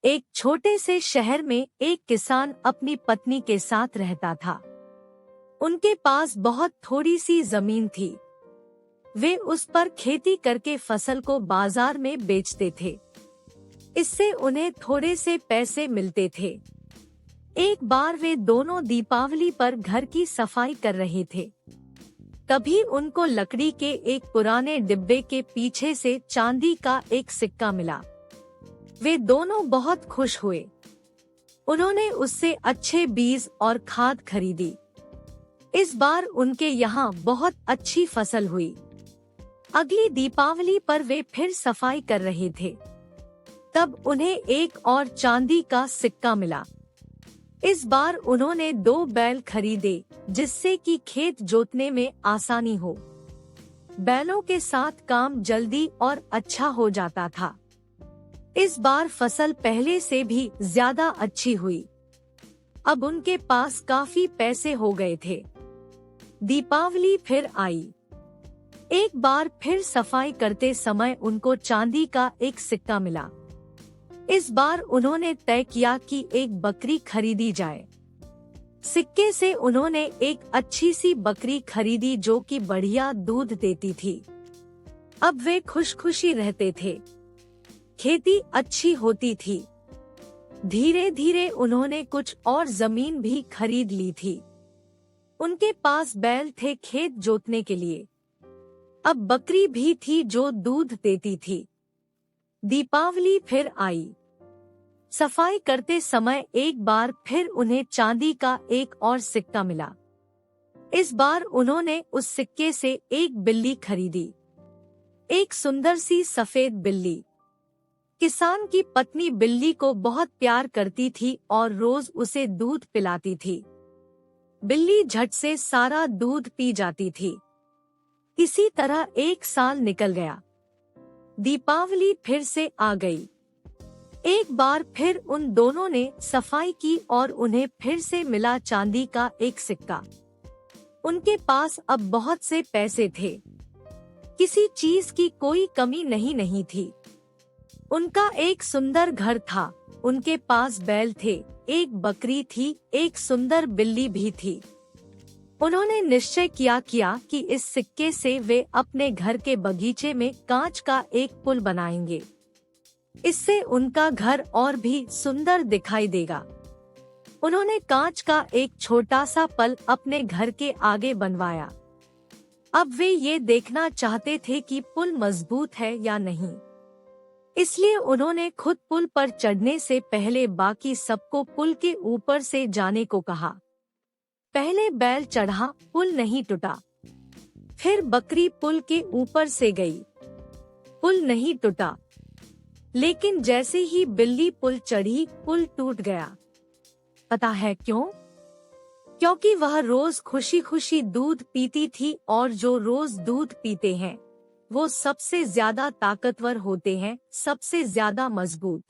एक छोटे से शहर में एक किसान अपनी पत्नी के साथ रहता था। उनके पास बहुत थोड़ी सी जमीन थी। वे उस पर खेती करके फसल को बाजार में बेचते थे। इससे उन्हें थोड़े से पैसे मिलते थे। एक बार वे दोनों दीपावली पर घर की सफाई कर रहे थे। तभी उनको लकड़ी के एक पुराने डिब्बे के पीछे से चांदी का एक सिक्का मिला। वे दोनों बहुत खुश हुए। उन्होंने उससे अच्छे बीज और खाद खरीदी। इस बार उनके यहाँ बहुत अच्छी फसल हुई। अगली दीपावली पर वे फिर सफाई कर रहे थे। तब उन्हें एक और चांदी का सिक्का मिला। इस बार उन्होंने 2 बैल खरीदे, जिससे कि खेत जोतने में आसानी हो। बैलों के साथ काम जल्दी और अच्छा हो जाता था। इस बार फसल पहले से भी ज्यादा अच्छी हुई। अब उनके पास काफी पैसे हो गए थे। दीपावली फिर आई। एक बार फिर सफाई करते समय उनको चांदी का एक सिक्का मिला। इस बार उन्होंने तय किया कि एक बकरी खरीदी जाए। सिक्के से उन्होंने एक अच्छी सी बकरी खरीदी जो कि बढ़िया दूध देती थी। अब वे खुशी रहते थे। खेती अच्छी होती थी। धीरे धीरे उन्होंने कुछ और जमीन भी खरीद ली थी। उनके पास बैल थे खेत जोतने के लिए। अब बकरी भी थी जो दूध देती थी। दीपावली फिर आई। सफाई करते समय एक बार फिर उन्हें चांदी का एक और सिक्का मिला। इस बार उन्होंने उस सिक्के से एक बिल्ली खरीदी, एक सुंदर सी सफेद बिल्ली। किसान की पत्नी बिल्ली को बहुत प्यार करती थी और रोज उसे दूध पिलाती थी। बिल्ली झट से सारा दूध पी जाती थी। इसी तरह 1 साल निकल गया। दीपावली फिर से आ गई। एक बार फिर उन दोनों ने सफाई की और उन्हें फिर से मिला चांदी का एक सिक्का। उनके पास अब बहुत से पैसे थे। किसी चीज की कोई कमी नहीं थी। उनका एक सुंदर घर था। उनके पास बैल थे, एक बकरी थी, एक सुंदर बिल्ली भी थी। उन्होंने निश्चय किया कि इस सिक्के से वे अपने घर के बगीचे में कांच का एक पुल बनाएंगे। इससे उनका घर और भी सुंदर दिखाई देगा। उन्होंने कांच का एक छोटा सा पुल अपने घर के आगे बनवाया। अब वे ये देखना चाहते थे कि पुल मजबूत है या नहीं। इसलिए उन्होंने खुद पुल पर चढ़ने से पहले बाकी सबको पुल के ऊपर से जाने को कहा। पहले बैल चढ़ा, पुल नहीं टूटा। फिर बकरी पुल के ऊपर से गई, पुल नहीं टूटा। लेकिन जैसे ही बिल्ली पुल चढ़ी, पुल टूट गया। पता है क्यों? क्योंकि वह रोज खुशी दूध पीती थी और जो रोज दूध पीते हैं वो सबसे ज्यादा ताकतवर होते हैं, सबसे ज्यादा मजबूत।